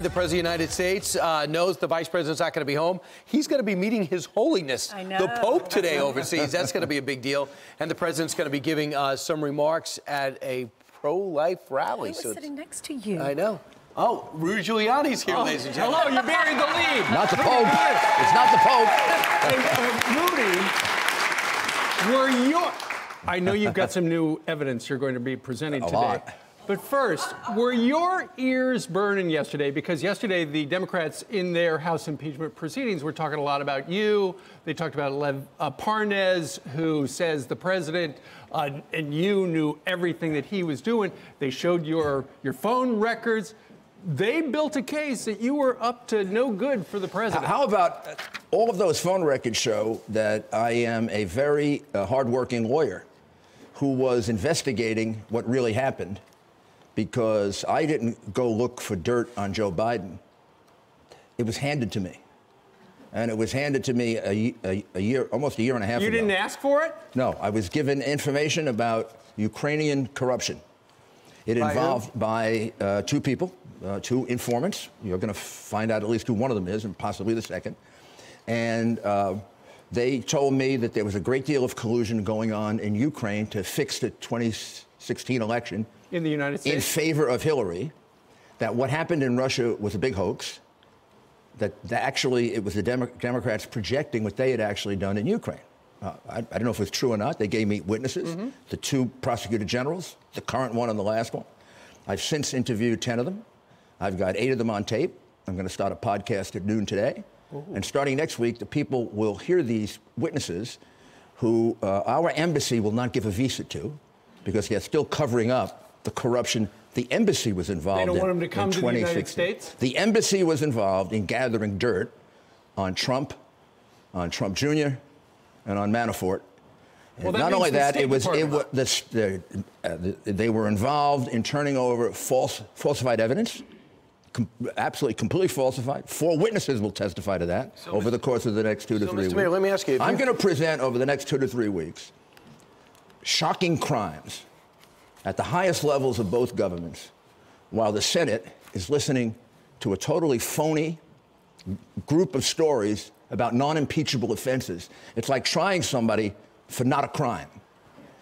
the President of the United States knows the Vice President's not going to be home. He's going to be meeting His Holiness, the Pope, today overseas. That's going to be a big deal. And the President's going to be giving some remarks at a pro-life rally. I was sitting next to you. I know. Oh, Rudy Giuliani's here, ladies and gentlemen. Hello, you buried the lead. Not the Pope. It's not the Pope. Hey, Rudy, I know you've got some new evidence you're going to be presenting today. Lot. But first, were your ears burning yesterday? Because yesterday the Democrats in their House impeachment proceedings were talking a lot about you. They talked about Lev Parnas, who says the president and you knew everything that he was doing. They showed your phone records. They built a case that you were up to no good for the president. How about all of those phone records show that I am a very hardworking lawyer who was investigating what really happened, because I didn't go look for dirt on Joe Biden. It was handed to me. And it was handed to me a year, almost a year and a half ago. You didn't ask for it? No, I was given information about Ukrainian corruption. It involved by two people, two informants. You're going to find out at least who one of them is, and possibly the second. And they told me that there was a great deal of collusion going on in Ukraine to fix the 2016 election in the United States in favor of Hillary, that what happened in Russia was a big hoax, that actually it was the Democrats projecting what they had actually done in Ukraine. I don't know if it was true or not. They gave me witnesses, the two prosecutor generals, the current one and the last one. I've since interviewed 10 of them. I've got 8 of them on tape. I'm going to start a podcast at noon today. And starting next week, the people will hear these witnesses who our embassy will not give a visa to, because they're still covering up the corruption the embassy was involved in. They don't want them to come to the United States? The embassy was involved in gathering dirt on Trump Jr., and on Manafort. Well, not only that, they were involved in turning over falsified evidence, absolutely completely falsified. 4 witnesses will testify to that over the course of the next 2 to 3 weeks. Mr. Mayor, let me ask you. I'm going to present over the next 2 to 3 weeks shocking crimes at the highest levels of both governments, while the Senate is listening to a totally phony group of stories about non-impeachable offenses. It's like trying somebody for not a crime.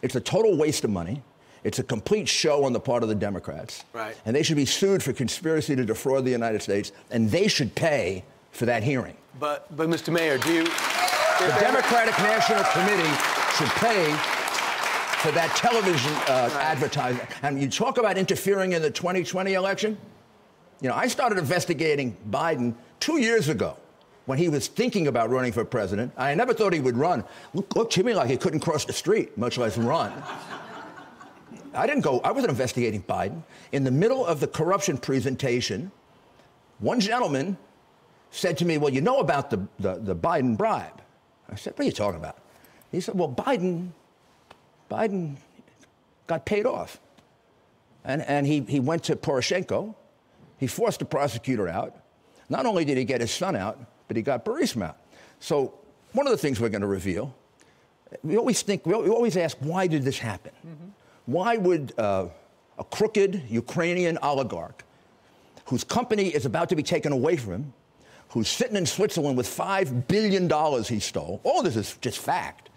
It's a total waste of money. It's a complete show on the part of the Democrats. Right. And they should be sued for conspiracy to defraud the United States, and they should pay for that hearing. But Mr. Mayor, do you... The Democratic National Committee should pay for that television advertising. And you talk about interfering in the 2020 election. You know, I started investigating Biden 2 years ago, when he was thinking about running for president. I never thought he would run. Looked to me like he couldn't cross the street, much less run. I wasn't investigating Biden. In the middle of the corruption presentation, one gentleman said to me, well, you know about the Biden bribe. I said, what are you talking about? He said, well, Biden got paid off. And he went to Poroshenko. He forced the prosecutor out. Not only did he get his son out, but he got Burisma out. So one of the things we're going to reveal, we always ask, why did this happen? Why would a crooked Ukrainian oligarch, whose company is about to be taken away from him, who's sitting in Switzerland with $5 billion he stole, all this is just fact.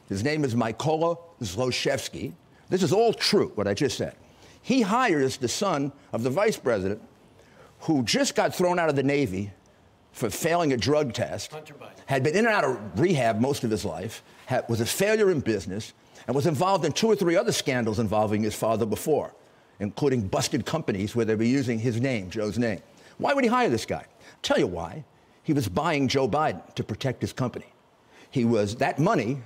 His name is Mykola Zlochevsky. This is all true, what I just said. He hires the son of the vice president, who just got thrown out of the Navy for failing a drug test, had been in and out of rehab most of his life, was a failure in business, and was involved in 2 or 3 other scandals involving his father before, including busted companies where they were using his name, Joe's name. Why would he hire this guy? I'll tell you why. He was buying Joe Biden to protect his company. That money,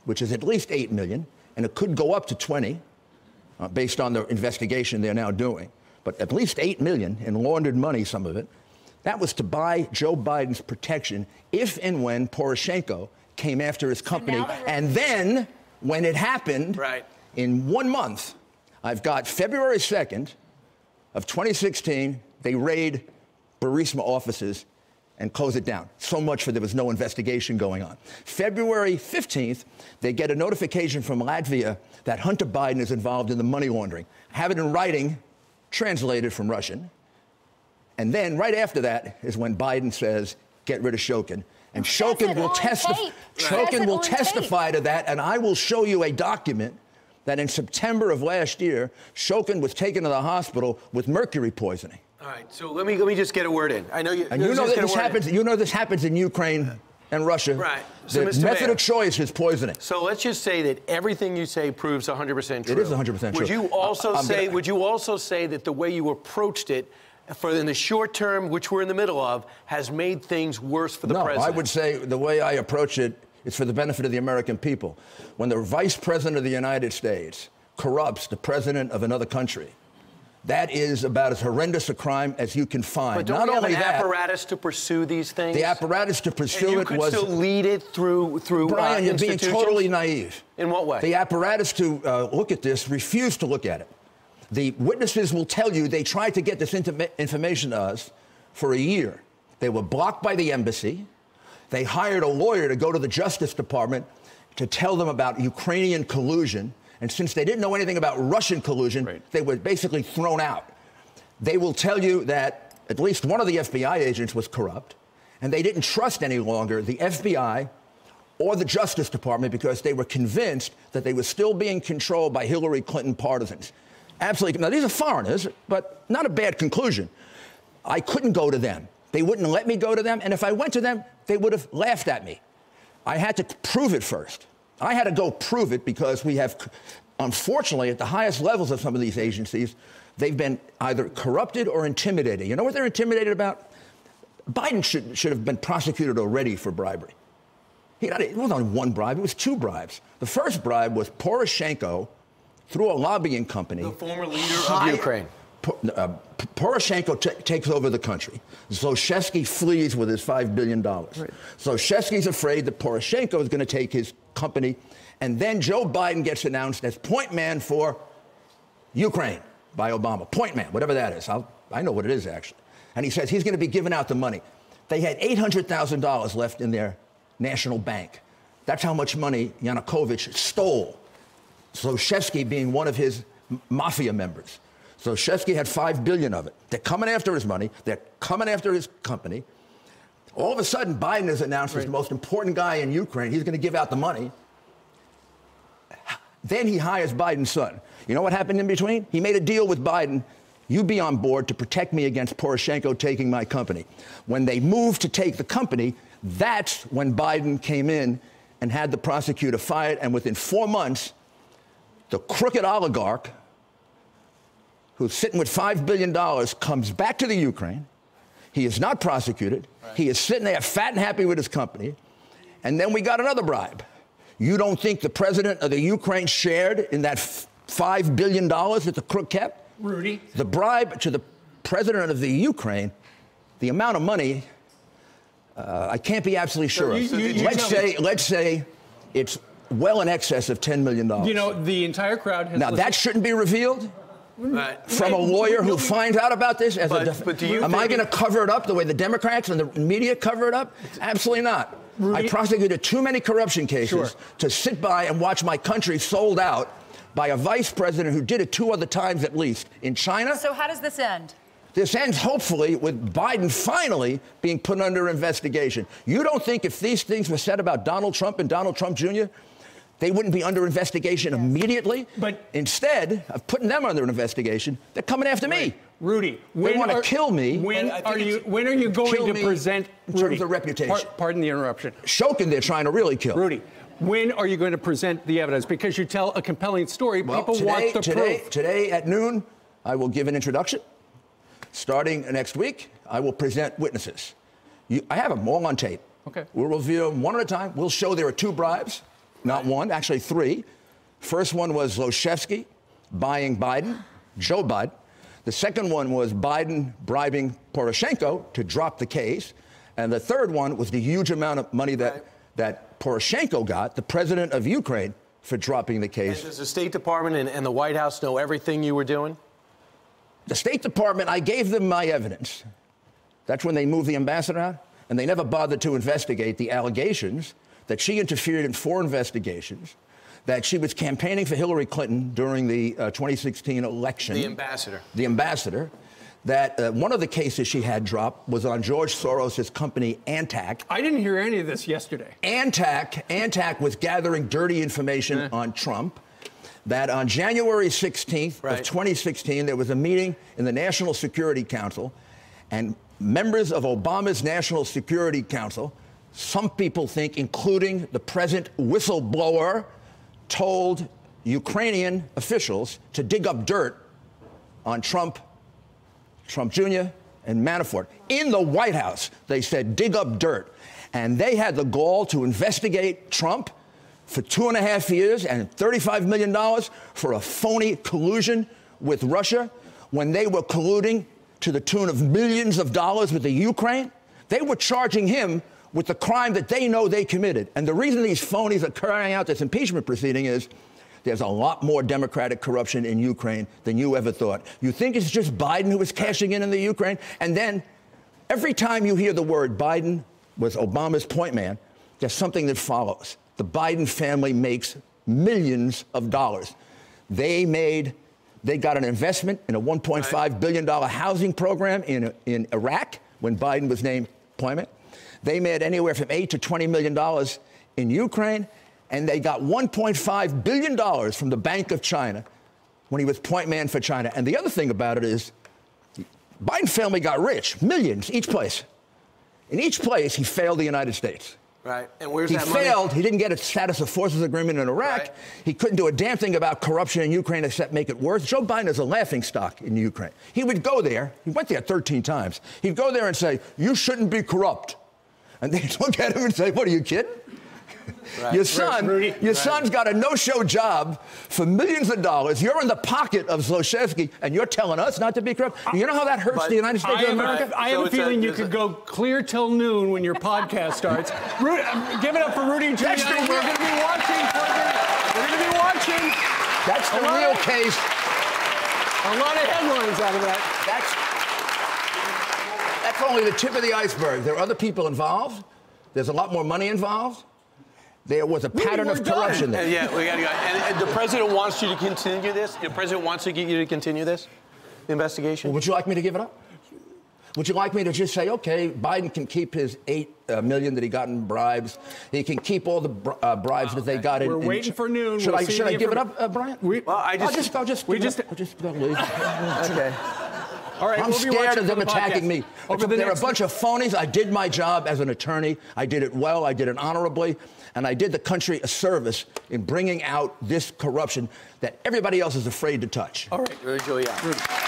which is at least $8 million, and it could go up to 20, based on the investigation they're now doing, but at least $8 million in laundered money, some of it. That was to buy Joe Biden's protection if and when Poroshenko came after his company. And then, when it happened, in 1 month, I've got February 2nd of 2016, they raid Burisma offices and close it down. So much for there was no investigation going on. February 15th, they get a notification from Latvia that Hunter Biden is involved in the money laundering. I have it in writing, translated from Russian. And then right after that is when Biden says, get rid of Shokin. And Shokin will testify to that, and I will show you a document that in September of last year, Shokin was taken to the hospital with mercury poisoning. All right, so let me just get a word in. I know you. And you know that this happens. You know this happens in Ukraine and Russia. Right. So the method of choice is poisoning. So let's just say that everything you say proves 100% true. It is 100% true. Would you also say that the way you approached it, in the short term, which we're in the middle of, has made things worse for the president? No, I would say the way I approach it is for the benefit of the American people. When the vice president of the United States corrupts the president of another country, that is about as horrendous a crime as you can find. But don't we have an apparatus to pursue these things? The apparatus to pursue it was... You could still lead it through Brian, you're being totally naive. In what way? The apparatus to look at this refused to look at it. The witnesses will tell you they tried to get this information to us for a year. They were blocked by the embassy. They hired a lawyer to go to the Justice Department to tell them about Ukrainian collusion. And since they didn't know anything about Russian collusion, they were basically thrown out. They will tell you that at least one of the FBI agents was corrupt, and they didn't trust any longer the FBI or the Justice Department because they were convinced that they were still being controlled by Hillary Clinton partisans. Absolutely. Now, these are foreigners, but not a bad conclusion. I couldn't go to them. They wouldn't let me go to them, and if I went to them, they would have laughed at me. I had to prove it first. I had to go prove it because we have, unfortunately, at the highest levels of some of these agencies, they've been either corrupted or intimidated. You know what they're intimidated about? Biden should have been prosecuted already for bribery. It wasn't only one bribe, it was two bribes. The first bribe was Poroshenko, through a lobbying company. The former leader of Ukraine. Poroshenko takes over the country. Zlochevsky flees with his $5 billion. Zlochevsky's afraid that Poroshenko is going to take his company, and then Joe Biden gets announced as point man for Ukraine by Obama. Point man, whatever that is. I know what it is, actually. And he says he's going to be giving out the money. They had $800,000 left in their national bank. That's how much money Yanukovych stole. Zlochevsky being one of his mafia members. Zlochevsky had $5 billion of it. They're coming after his money. They're coming after his company. All of a sudden, Biden is announced as the most important guy in Ukraine. He's going to give out the money. Then he hires Biden's son. You know what happened in between? He made a deal with Biden. You be on board to protect me against Poroshenko taking my company. When they moved to take the company, that's when Biden came in and had the prosecutor fired. And within 4 months, the crooked oligarch who's sitting with $5 billion comes back to the Ukraine. He is not prosecuted. He is sitting there fat and happy with his company. And then we got another bribe. You don't think the president of the Ukraine shared in that $5 billion that the crook kept? Rudy? The bribe to the president of the Ukraine, the amount of money, I can't be absolutely sure of. Let's say it's well in excess of $10 million. You know, the entire crowd has... Now, that shouldn't be revealed from a lawyer who finds out about this? Am I going to cover it up the way the Democrats and the media cover it up? Absolutely not. Rudy? I prosecuted too many corruption cases to sit by and watch my country sold out by a vice president who did it 2 other times at least in China. So how does this end? This ends, hopefully, with Biden finally being put under investigation. You don't think if these things were said about Donald Trump and Donald Trump Jr., they wouldn't be under investigation immediately? But instead of putting them under investigation, they're coming after me. Rudy, they want to kill me. When are you going to present... In terms of reputation. Pardon the interruption. Shokin, they're trying to really kill. Rudy, when are you going to present the evidence? Because you tell a compelling story. Well, people want the proof. Today at noon, I will give an introduction. Starting next week, I will present witnesses. I have them all on tape. Okay. We'll review them one at a time. We'll show there are 2 bribes, not 1, actually 3. First one was Zlochevsky buying Biden, Joe Biden. The second one was Biden bribing Poroshenko to drop the case. And the third one was the huge amount of money that Poroshenko got, the president of Ukraine, for dropping the case. And does the State Department and the White House know everything you were doing? The State Department, I gave them my evidence. That's when they moved the ambassador out. And they never bothered to investigate the allegations that she interfered in 4 investigations, that she was campaigning for Hillary Clinton during the 2016 election. The ambassador. The ambassador. that one of the cases she had dropped was on George Soros' company Antac. I didn't hear any of this yesterday. Antac was gathering dirty information on Trump. That on January 16th of 2016, there was a meeting in the National Security Council, and members of Obama's National Security Council, some people think, including the present whistleblower, told Ukrainian officials to dig up dirt on Trump Jr., and Manafort. In the White House, they said, dig up dirt. And they had the gall to investigate Trump for 2.5 years and $35 million for a phony collusion with Russia when they were colluding to the tune of millions of dollars with the Ukraine. They were charging him with the crime that they know they committed. And the reason these phonies are carrying out this impeachment proceeding is there's a lot more Democratic corruption in Ukraine than you ever thought. You think it's just Biden who is cashing in the Ukraine? And then every time you hear the word Biden was Obama's point man, there's something that follows. The Biden family makes millions of dollars. They got an investment in a $1.5 billion housing program in Iraq when Biden was named point man. They made anywhere from $8 to $20 million in Ukraine. And they got $1.5 billion from the Bank of China when he was point man for China. And the other thing about it is Biden family got rich, millions, each place. In each place, he failed the United States. Right. And where's that money? He failed. He didn't get a status of forces agreement in Iraq. Right. He couldn't do a damn thing about corruption in Ukraine except make it worse. Joe Biden is a laughingstock in Ukraine. He would go there. He went there 13 times. He'd go there and say, you shouldn't be corrupt. And they'd look at him and say, what, are you kidding? Right. Your son's got a no-show job for millions of dollars. You're in the pocket of Zlochevsky, and you're telling us not to be corrupt. You know how that hurts the United States of America? I have a feeling you could go clear till noon when your podcast starts. Give it up for Rudy Giuliani. We're going to be watching. We're going to be watching. That's the real case. A lot of headlines out of that. That's only the tip of the iceberg. There are other people involved. There's a lot more money involved. There was a pattern of corruption there. Yeah, we got to go. And the president wants you to continue this? The president wants to get you to continue this investigation? Well, would you like me to give it up? Would you like me to just say, okay, Biden can keep his $8 million that he got in bribes. He can keep all the bribes that they got in. We're waiting for noon. Should I give it up, Brian? I'll just leave. Okay. All right, I'm scared of them attacking me. They're a bunch of phonies. I did my job as an attorney. I did it well. I did it honorably. And I did the country a service in bringing out this corruption that everybody else is afraid to touch. All right, Rudy Giuliani.